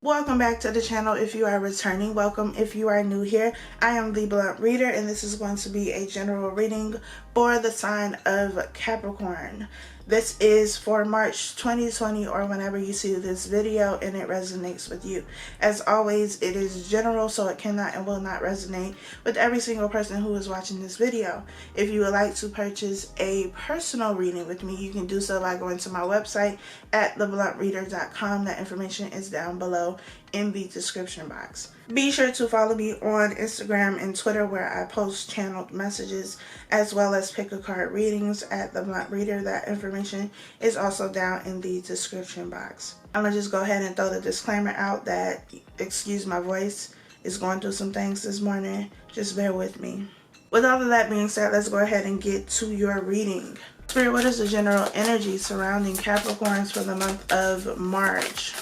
Welcome back to the channel. If you are returning, welcome. If you are new here, I am the Blunt Reader, and this is going to be a general reading for the sign of Capricorn. This is for March 2020, or whenever you see this video and it resonates with you. As always, it is general, so it cannot and will not resonate with every single person who is watching this video. If you would like to purchase a personal reading with me, you can do so by going to my website at thebluntreader.com. That information is down below in the description box. Be sure to follow me on Instagram and Twitter, where I post channeled messages as well as pick a card readings at The Blunt Reader. That information is also down in the description box. I'm gonna just go ahead and throw the disclaimer out that, excuse my voice, is going through some things this morning. Just bear with me. With all of that being said, let's go ahead and get to your reading. Spirit, what is the general energy surrounding Capricorns for the month of March?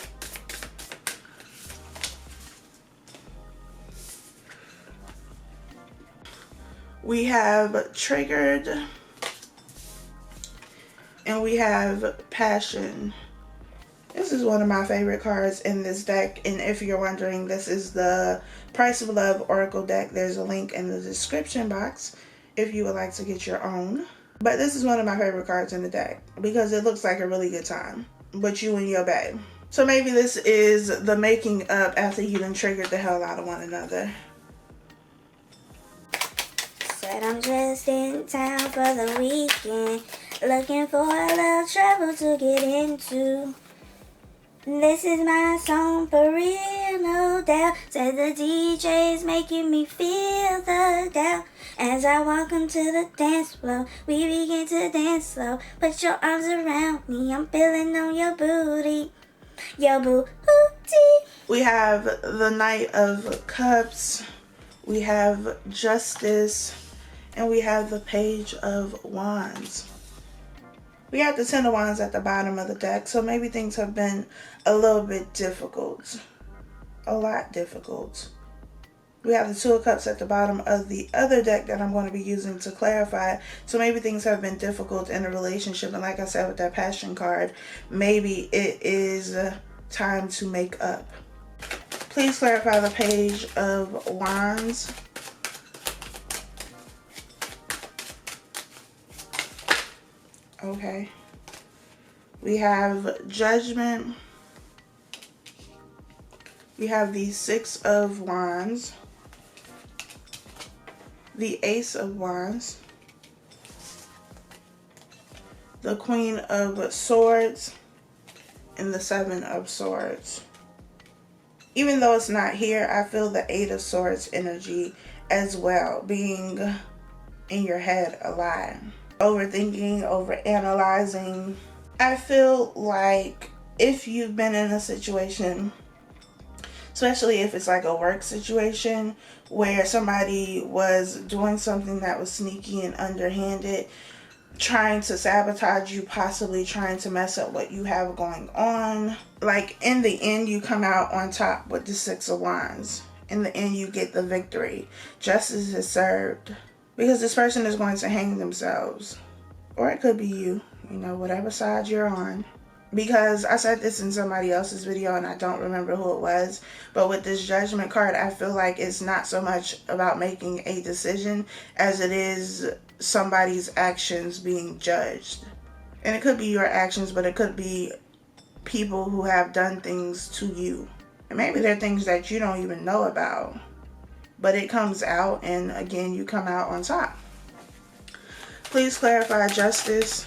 We have triggered, and we have passion. This is one of my favorite cards in this deck, and if you're wondering, this is the Price of Love Oracle deck. There's a link in the description box if you would like to get your own. But this is one of my favorite cards in the deck because it looks like a really good time with you and your babe. So maybe this is the making up after you done triggered the hell out of one another. Said I'm just in town for the weekend, looking for a little trouble to get into. This is my song for real, no doubt. Said the DJ's making me feel the doubt. As I walk onto the dance floor, we begin to dance slow. Put your arms around me, I'm feeling on your booty. Your booty. We have the Knight of Cups, we have Justice, and we have the Page of Wands. We have the Ten of Wands at the bottom of the deck, so maybe things have been a little bit difficult. A lot difficult. We have the Two of Cups at the bottom of the other deck that I'm going to be using to clarify. So maybe things have been difficult in a relationship, and like I said with that passion card, maybe it is time to make up. Please clarify the Page of Wands. Okay. We have Judgment. We have the Six of Wands. The Ace of Wands. The Queen of Swords. And the Seven of Swords. Even though it's not here, I feel the Eight of Swords energy as well, being in your head a lot. Overthinking, overanalyzing. I feel like if you've been in a situation, especially if it's like a work situation where somebody was doing something that was sneaky and underhanded, trying to sabotage you, possibly trying to mess up what you have going on, like in the end you come out on top with the Six of Wands. In the end you get the victory. Justice is served. Because this person is going to hang themselves. Or it could be you. You know, whatever side you're on. Because I said this in somebody else's video and I don't remember who it was. But with this Judgment card, I feel like it's not so much about making a decision as it is somebody's actions being judged. And it could be your actions, but it could be people who have done things to you. And maybe they're things that you don't even know about. But it comes out, and again, you come out on top. Please clarify Justice.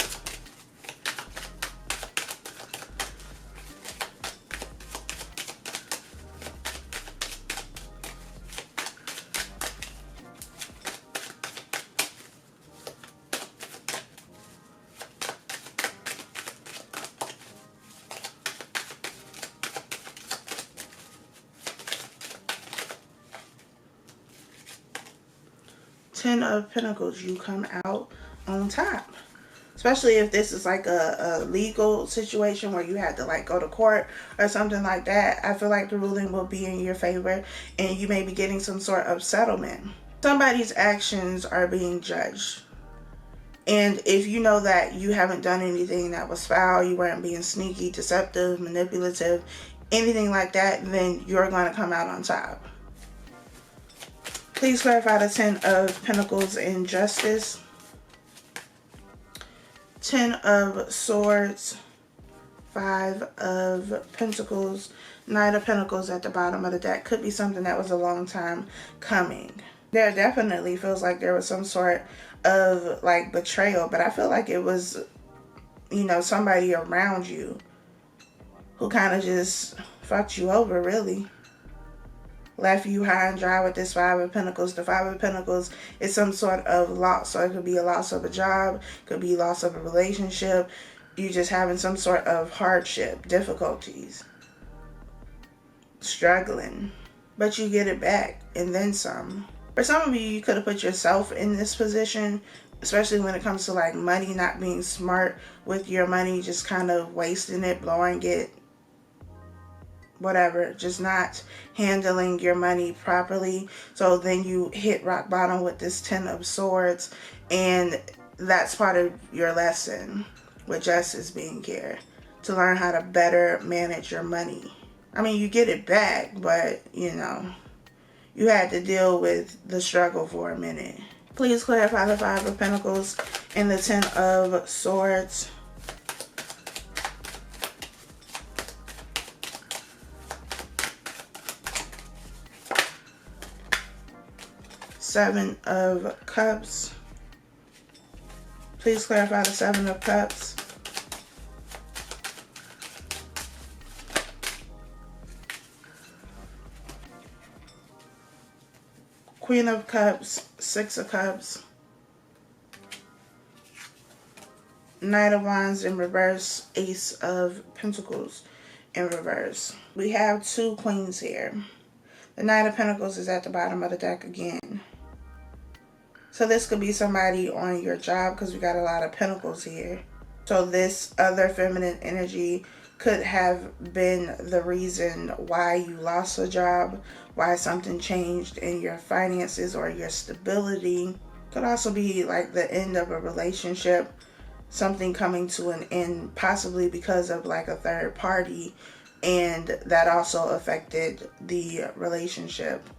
Ten of Pentacles, you come out on top. Especially if this is like a legal situation where you had to like go to court or something like that. I feel like the ruling will be in your favor and you may be getting some sort of settlement. Somebody's actions are being judged. And if you know that you haven't done anything that was foul, you weren't being sneaky, deceptive, manipulative, anything like that, then you're going to come out on top. Please clarify the 10 of Pentacles in Justice. 10 of Swords. 5 of Pentacles. Knight of Pentacles at the bottom of the deck. Could be something that was a long time coming. There definitely feels like there was some sort of like betrayal, but I feel like it was, you know, somebody around you who kind of just fucked you over, really. Left you high and dry with this 5 of Pentacles. The 5 of Pentacles is some sort of loss. So it could be a loss of a job, could be loss of a relationship. You just having some sort of hardship, difficulties, struggling. But you get it back and then some. For some of you, you could have put yourself in this position, especially when it comes to like money, not being smart with your money, just kind of wasting it, blowing it, whatever, just not handling your money properly. So then you hit rock bottom with this 10 of Swords, and that's part of your lesson with justice being here, to learn how to better manage your money. I mean, you get it back, but you know, you had to deal with the struggle for a minute. Please clarify the 5 of Pentacles and the 10 of Swords. Seven of Cups. Please clarify the 7 of Cups. Queen of Cups, 6 of Cups. Knight of Wands in reverse, Ace of Pentacles in reverse. We have 2 queens here. The Knight of Pentacles is at the bottom of the deck again. So this could be somebody on your job, because we got a lot of pentacles here. So this other feminine energy could have been the reason why you lost a job, why something changed in your finances or your stability. Could also be like the end of a relationship, something coming to an end, possibly because of like a third party, and that also affected the relationship.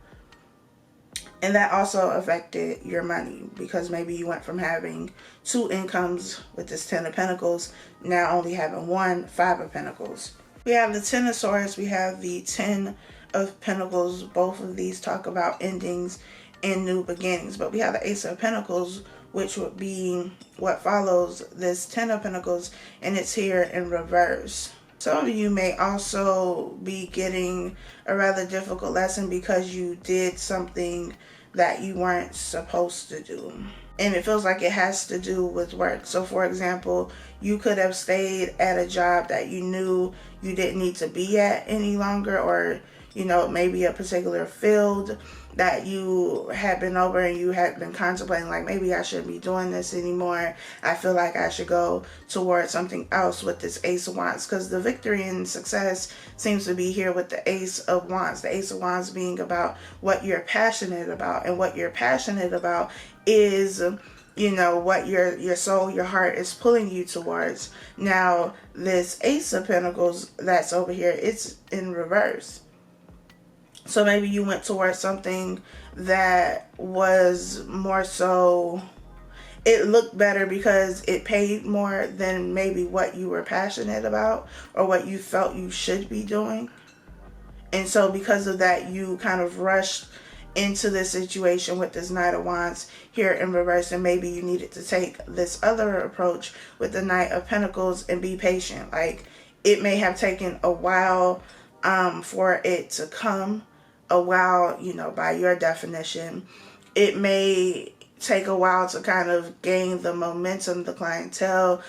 And that also affected your money, because maybe you went from having 2 incomes with this 10 of Pentacles, now only having 1, 5 of Pentacles. We have the 10 of Swords, we have the 10 of Pentacles. Both of these talk about endings and new beginnings. But we have the Ace of Pentacles, which would be what follows this 10 of Pentacles, and it's here in reverse. Some of you may also be getting a rather difficult lesson because you did something that you weren't supposed to do. And it feels like it has to do with work. So for example, you could have stayed at a job that you knew you didn't need to be at any longer, or you know, maybe a particular field that you had been over and you had been contemplating, like, maybe I shouldn't be doing this anymore. I feel like I should go towards something else with this Ace of Wands, because the victory and success seems to be here with the Ace of Wands. The Ace of Wands being about what you're passionate about, and what you're passionate about is, you know, what your soul, your heart is pulling you towards. Now, this Ace of Pentacles that's over here, it's in reverse. So maybe you went towards something that was more so, it looked better because it paid more than maybe what you were passionate about or what you felt you should be doing. And so because of that, you kind of rushed into this situation with this Knight of Wands here in reverse, and maybe you needed to take this other approach with the Knight of Pentacles and be patient. Like, it may have taken a while for it to come. A while, you know, by your definition. It may take a while to kind of gain the momentum, the clientele,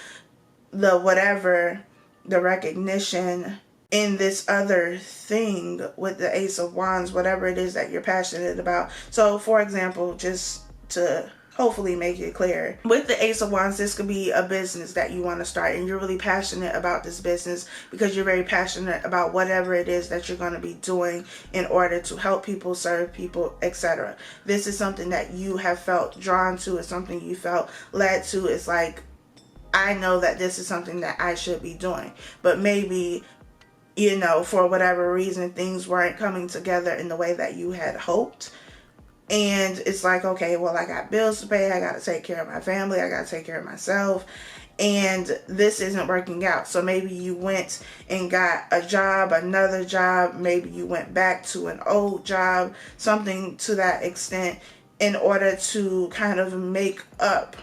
the whatever, the recognition in this other thing with the Ace of Wands, whatever it is that you're passionate about. So for example, just to hopefully make it clear, with the Ace of Wands, this could be a business that you want to start, and you're really passionate about this business because you're very passionate about whatever it is that you're going to be doing in order to help people, serve people, etc. This is something that you have felt drawn to. It's something you felt led to. It's like, I know that this is something that I should be doing, but maybe, you know, for whatever reason, things weren't coming together in the way that you had hoped. And it's like, okay, well, I got bills to pay. I got to take care of my family. I got to take care of myself. And this isn't working out. So maybe you went and got a job, another job. Maybe you went back to an old job, something to that extent, in order to kind of make up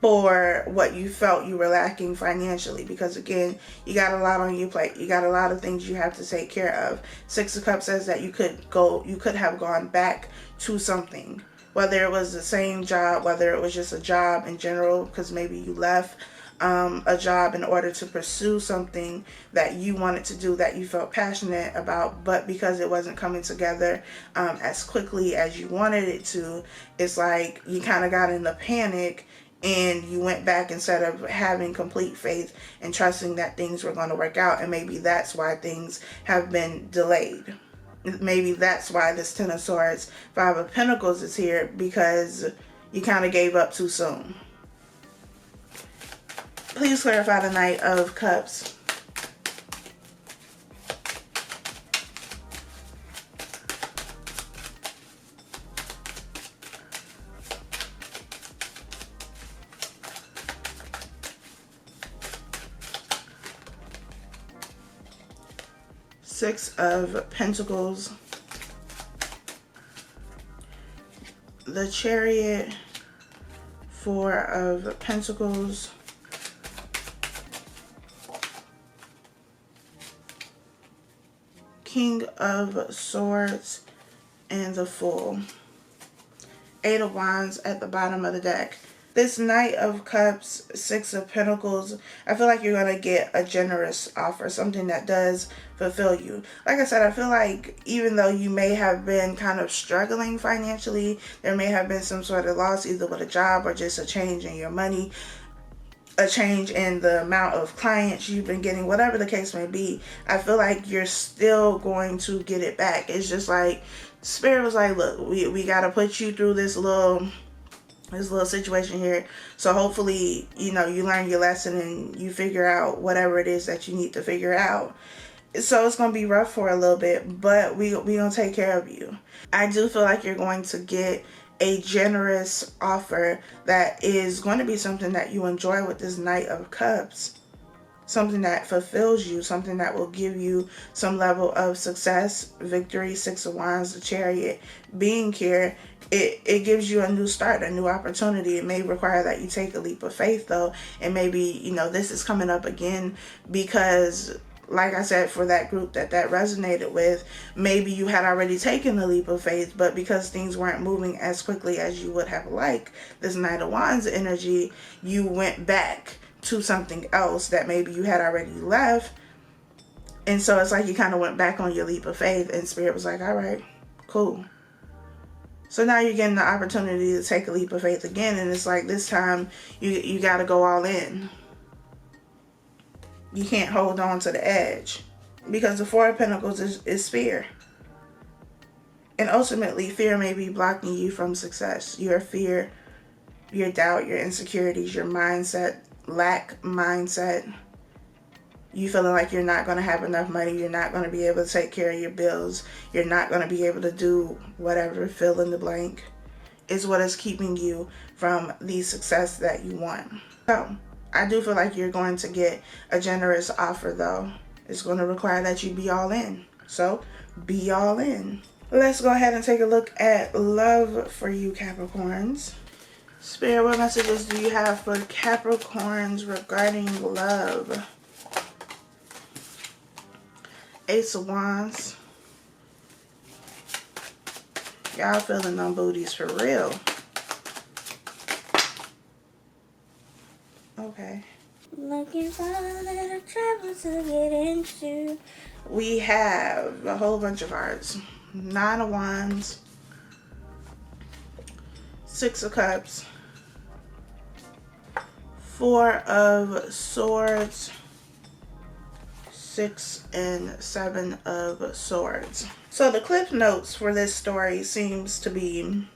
for what you felt you were lacking financially. Because again, you got a lot on your plate. You got a lot of things you have to take care of. Six of Cups says that you could have gone back to something, whether it was the same job, whether it was just a job in general, because maybe you left a job in order to pursue something that you wanted to do, that you felt passionate about, but because it wasn't coming together as quickly as you wanted it to, it's like you kind of got in a panic and you went back instead of having complete faith and trusting that things were going to work out. And maybe that's why things have been delayed. Maybe that's why this Ten of Swords, Five of Pentacles is here, because you kind of gave up too soon. Please clarify the Knight of Cups. Six of Pentacles. The Chariot. Four of Pentacles. King of Swords and the Fool. Eight of Wands at the bottom of the deck. This Knight of Cups, Six of Pentacles, I feel like you're going to get a generous offer, something that does fulfill you. Like I said, I feel like even though you may have been kind of struggling financially, there may have been some sort of loss, either with a job or just a change in your money, a change in the amount of clients you've been getting, whatever the case may be, I feel like you're still going to get it back. It's just like Spirit was like, look, we got to put you through this little situation here. So hopefully, you know, you learn your lesson and you figure out whatever it is that you need to figure out. So it's going to be rough for a little bit, but we going to take care of you. I do feel like you're going to get a generous offer that is going to be something that you enjoy with this Knight of Cups. Something that fulfills you, something that will give you some level of success, victory. Six of Wands, the Chariot being here, it gives you a new start, a new opportunity. It may require that you take a leap of faith though, and maybe, you know, this is coming up again because, like I said, for that group that resonated with, maybe you had already taken the leap of faith, but because things weren't moving as quickly as you would have liked, this Knight of Wands energy, you went back to something else that maybe you had already left. And so it's like you kind of went back on your leap of faith, and Spirit was like, all right, cool. So now you're getting the opportunity to take a leap of faith again, and it's like this time you got to go all in. You can't hold on to the edge, because the Four of Pentacles is fear. And ultimately, fear may be blocking you from success. Your fear, your doubt, your insecurities, your mindset, lack mindset. You feeling like you're not going to have enough money. You're not going to be able to take care of your bills. You're not going to be able to do whatever, fill in the blank, is what is keeping you from the success that you want. So I do feel like you're going to get a generous offer though. It's going to require that you be all in. So be all in. Let's go ahead and take a look at love for you, Capricorns. Spirit, what messages do you have for Capricorns regarding love? Ace of Wands. Y'all feeling them booties for real. Okay. Looking for a little trouble to get into. We have a whole bunch of cards. Nine of Wands. Six of Cups. Four of Swords. Six and Seven of Swords. So the clip notes for this story seems to be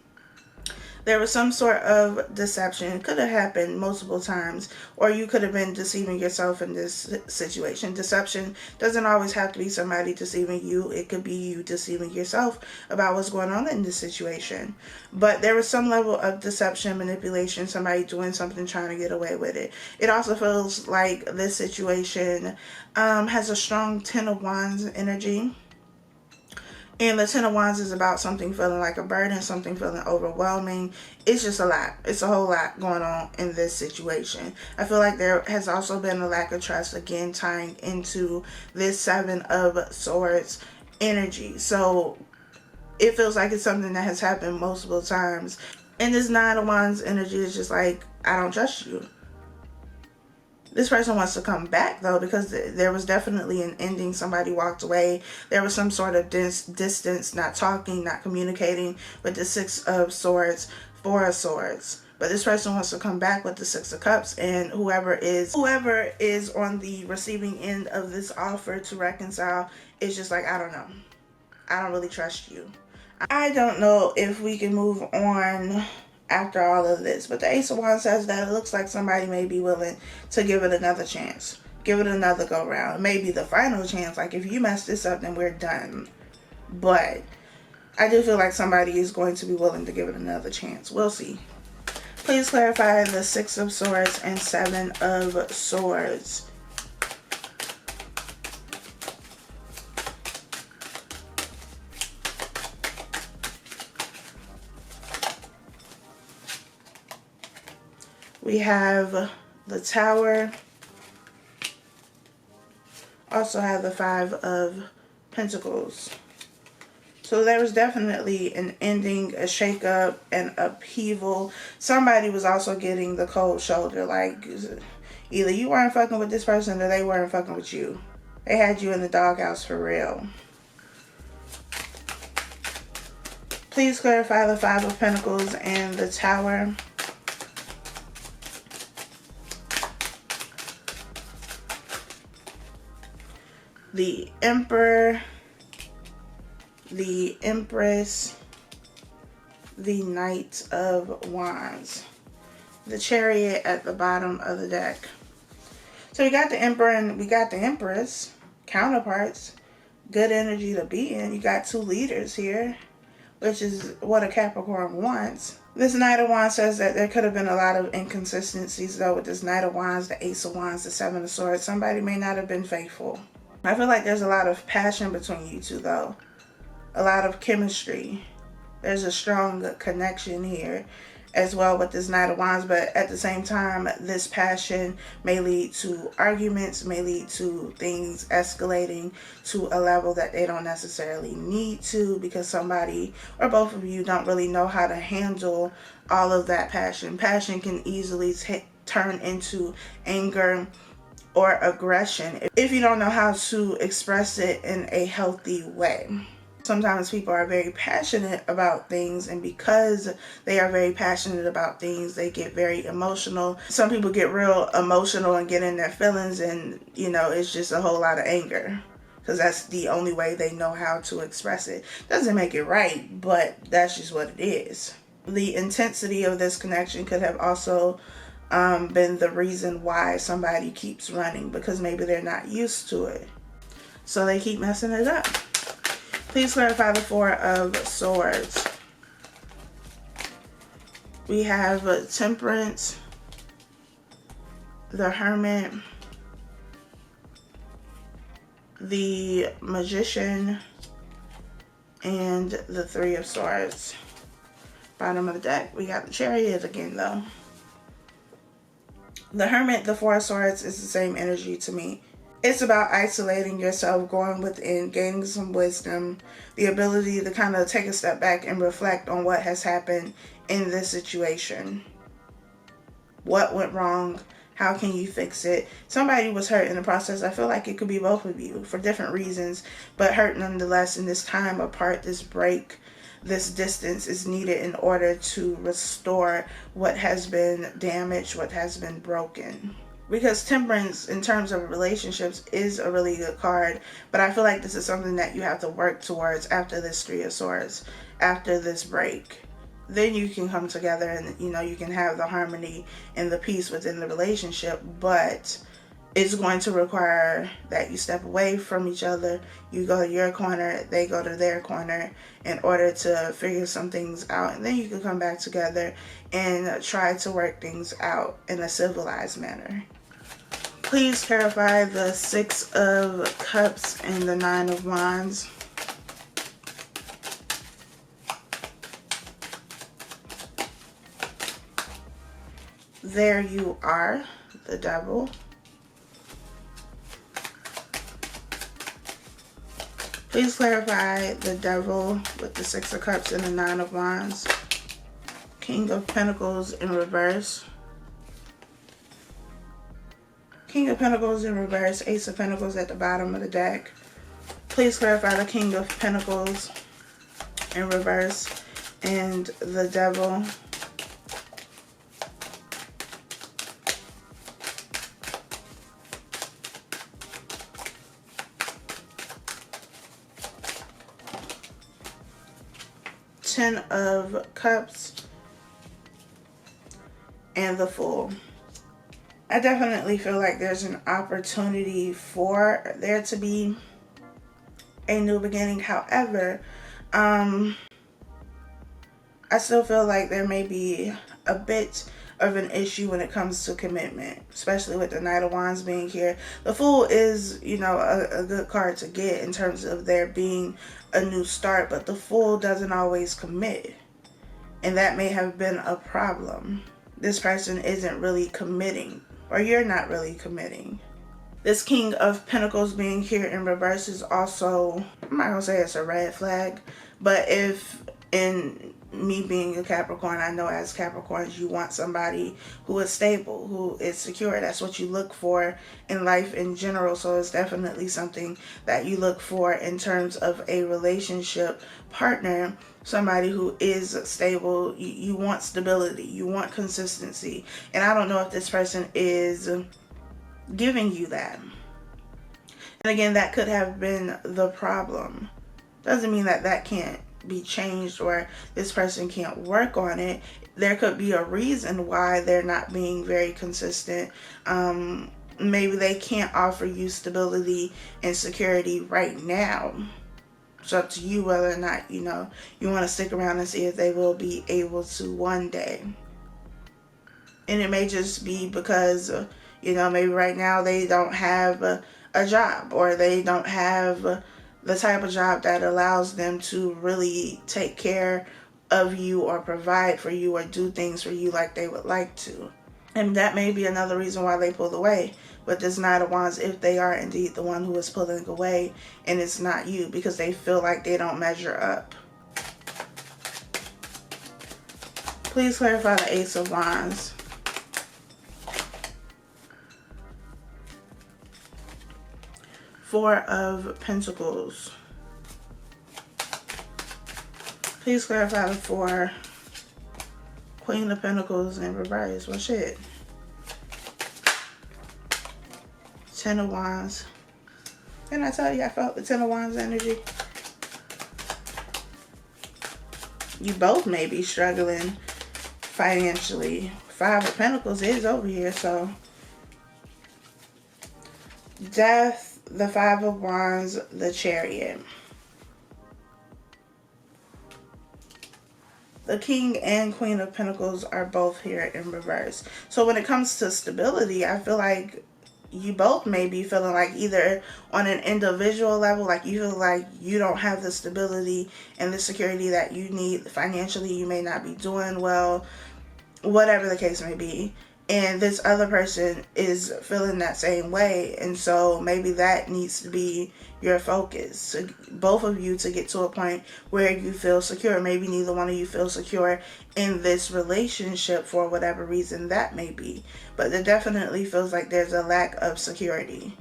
There was some sort of deception. It could have happened multiple times, or you could have been deceiving yourself in this situation. Deception doesn't always have to be somebody deceiving you. It could be you deceiving yourself about what's going on in this situation. But there was some level of deception, manipulation, somebody doing something, trying to get away with it. It also feels like this situation has a strong Ten of Wands energy. And the Ten of Wands is about something feeling like a burden, something feeling overwhelming. It's just a lot. It's a whole lot going on in this situation. I feel like there has also been a lack of trust, again, tying into this Seven of Swords energy. So it feels like it's something that has happened multiple times. And this Nine of Wands energy is just like, I don't trust you. This person wants to come back, though, because there was definitely an ending. Somebody walked away. There was some sort of distance, not talking, not communicating with the Six of Swords, Four of Swords. But this person wants to come back with the Six of Cups, and whoever is on the receiving end of this offer to reconcile is just like, I don't know. I don't really trust you. I don't know if we can move on after all of this, but the Ace of Wands says that it looks like somebody may be willing to give it another chance, give it another go round, maybe the final chance. Like, if you mess this up, then we're done. But I do feel like somebody is going to be willing to give it another chance. We'll see. Please clarify the Six of Swords and Seven of Swords. We have the Tower. Also have the Five of Pentacles. So there was definitely an ending, a shakeup, an upheaval. Somebody was also getting the cold shoulder. Like, either you weren't fucking with this person or they weren't fucking with you. They had you in the doghouse for real. Please clarify the Five of Pentacles and the Tower. The Emperor, the Empress, the Knight of Wands, the Chariot at the bottom of the deck. So we got the Emperor and we got the Empress, counterparts, good energy to be in. You got two leaders here, which is what a Capricorn wants. This Knight of Wands says that there could have been a lot of inconsistencies, though, with this Knight of Wands, the Ace of Wands, the Seven of Swords. Somebody may not have been faithful. I feel like there's a lot of passion between you two, though. A lot of chemistry. There's a strong connection here as well with this Knight of Wands. But at the same time, this passion may lead to arguments, may lead to things escalating to a level that they don't necessarily need to, because somebody or both of you don't really know how to handle all of that passion. Passion can easily turn into anger or aggression if you don't know how to express it in a healthy way. Sometimes people are very passionate about things, and because they are very passionate about things, they get very emotional. Some people get real emotional and get in their feelings, and it's just a whole lot of anger, because that's the only way they know how to express it. Doesn't make it right, but that's just what it is. The intensity of this connection could have also been the reason why somebody keeps running, because maybe they're not used to it, so they keep messing it up. Please clarify the Four of Swords. We have Temperance, the Hermit, the Magician, and the Three of Swords. Bottom of the deck, we got the Chariot again, though. The Hermit, the Four of Swords, is the same energy to me. It's about isolating yourself, going within, gaining some wisdom, the ability to kind of take a step back and reflect on what has happened in this situation. What went wrong? How can you fix it? Somebody was hurt in the process. I feel like it could be both of you for different reasons, but hurt nonetheless. In this time apart, this break, this distance is needed in order to restore what has been damaged, what has been broken. Because Temperance, in terms of relationships, is a really good card. But I feel like this is something that you have to work towards after this Three of Swords, after this break. then you can come together and, you know, you can have the harmony and the peace within the relationship. But it's going to require that you step away from each other. You go to your corner, they go to their corner, in order to figure some things out. And then you can come back together and try to work things out in a civilized manner. Please clarify the Six of Cups and the Nine of Wands. There you are, the Devil. Please clarify the Devil with the Six of Cups and the Nine of Wands. King of Pentacles in reverse. King of Pentacles in reverse. Ace of Pentacles at the bottom of the deck. Please clarify the King of Pentacles in reverse and the Devil. Ten of Cups and the Fool. I definitely feel like there's an opportunity for there to be a new beginning. However, I still feel like there may be a bit of an issue when it comes to commitment, especially with the Knight of Wands being here. The Fool is, you know, a good card to get in terms of there being a new start, but the Fool doesn't always commit, and that may have been a problem. This person isn't really committing, or you're not really committing. This King of Pentacles being here in reverse is also, I'm not gonna say it's a red flag, but if in me being a Capricorn, I know as Capricorns you want somebody who is stable, who is secure. That's what you look for in life in general. So it's definitely something that you look for in terms of a relationship partner, somebody who is stable. You want stability, you want consistency, and I don't know if this person is giving you that. And again, that could have been the problem. Doesn't mean that that can't be changed or this person can't work on it. There could be a reason why they're not being very consistent. Maybe they can't offer you stability and security right now. It's up to you whether or not, you know, you want to stick around and see if they will be able to one day. And it may just be because, you know, maybe right now they don't have a job, or they don't have the type of job that allows them to really take care of you or provide for you or do things for you like they would like to. And that may be another reason why they pulled away. But this Knight of Wands, if they are indeed the one who is pulling away and it's not you, because they feel like they don't measure up. Please clarify the Ace of Wands. Four of Pentacles. Please clarify the Four. Queen of Pentacles in reverse. Well, shit. Ten of Wands. Didn't I tell you I felt the Ten of Wands energy? You both may be struggling financially. Five of Pentacles is over here, so. Death. The Five of Wands, the Chariot. The King and Queen of Pentacles are both here in reverse. So when it comes to stability, I feel like you both may be feeling like either on an individual level, like you feel like you don't have the stability and the security that you need financially. You may not be doing well, whatever the case may be. And this other person is feeling that same way. And so maybe that needs to be your focus. So both of you to get to a point where you feel secure. Maybe neither one of you feel secure in this relationship for whatever reason that may be. But it definitely feels like there's a lack of security.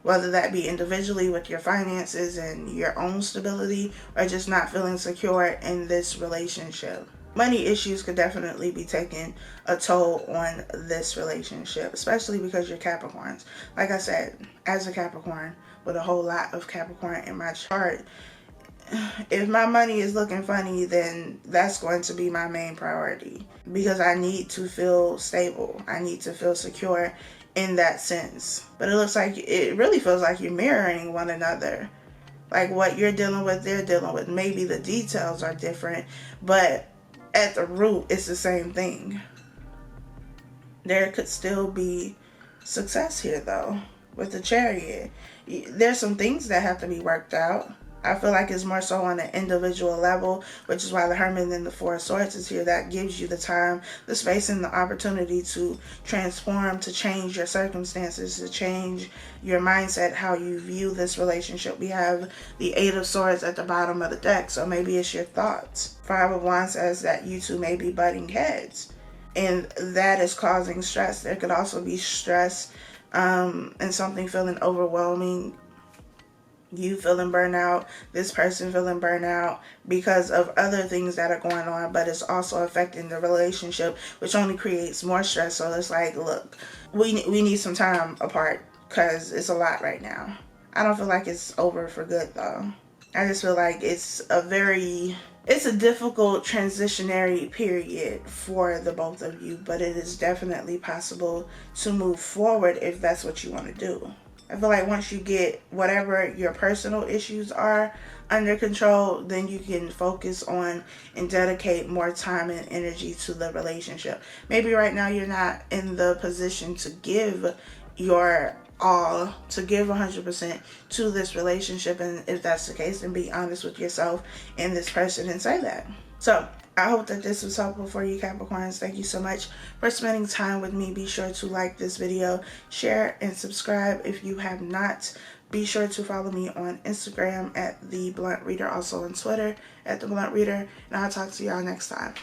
Whether that be individually with your finances and your own stability, or just not feeling secure in this relationship. Money issues could definitely be taking a toll on this relationship, especially because you're Capricorns. Like I said, as a Capricorn with a whole lot of Capricorn in my chart, if my money is looking funny, then that's going to be my main priority, because I need to feel stable. I need to feel secure in that sense. But it really feels like you're mirroring one another. Like what you're dealing with, they're dealing with. Maybe the details are different, but at the root, it's the same thing. There could still be success here, though, with the Chariot. There's some things that have to be worked out. I feel like it's more so on an individual level, which is why the Hermit and the Four of Swords is here. That gives you the time, the space, and the opportunity to transform, to change your circumstances, to change your mindset, how you view this relationship. We have the Eight of Swords at the bottom of the deck, so maybe it's your thoughts. Five of Wands says that you two may be butting heads, and that is causing stress. There could also be stress and something feeling overwhelming. You feeling burnout, this person feeling burnout because of other things that are going on, but it's also affecting the relationship, which only creates more stress. So it's like, look, we need some time apart because it's a lot right now. I don't feel like it's over for good, though. I just feel like it's a difficult transitionary period for the both of you, but it is definitely possible to move forward if that's what you want to do. I feel like once you get whatever your personal issues are under control, then you can focus on and dedicate more time and energy to the relationship. Maybe right now you're not in the position to give your all, to give 100% to this relationship, and if that's the case, then be honest with yourself and this person and say that. So I hope that this was helpful for you, Capricorns. Thank you so much for spending time with me. Be sure to like this video, share, and subscribe if you have not. Be sure to follow me on Instagram at thebluntreader, also on Twitter at thebluntreader, and I'll talk to y'all next time.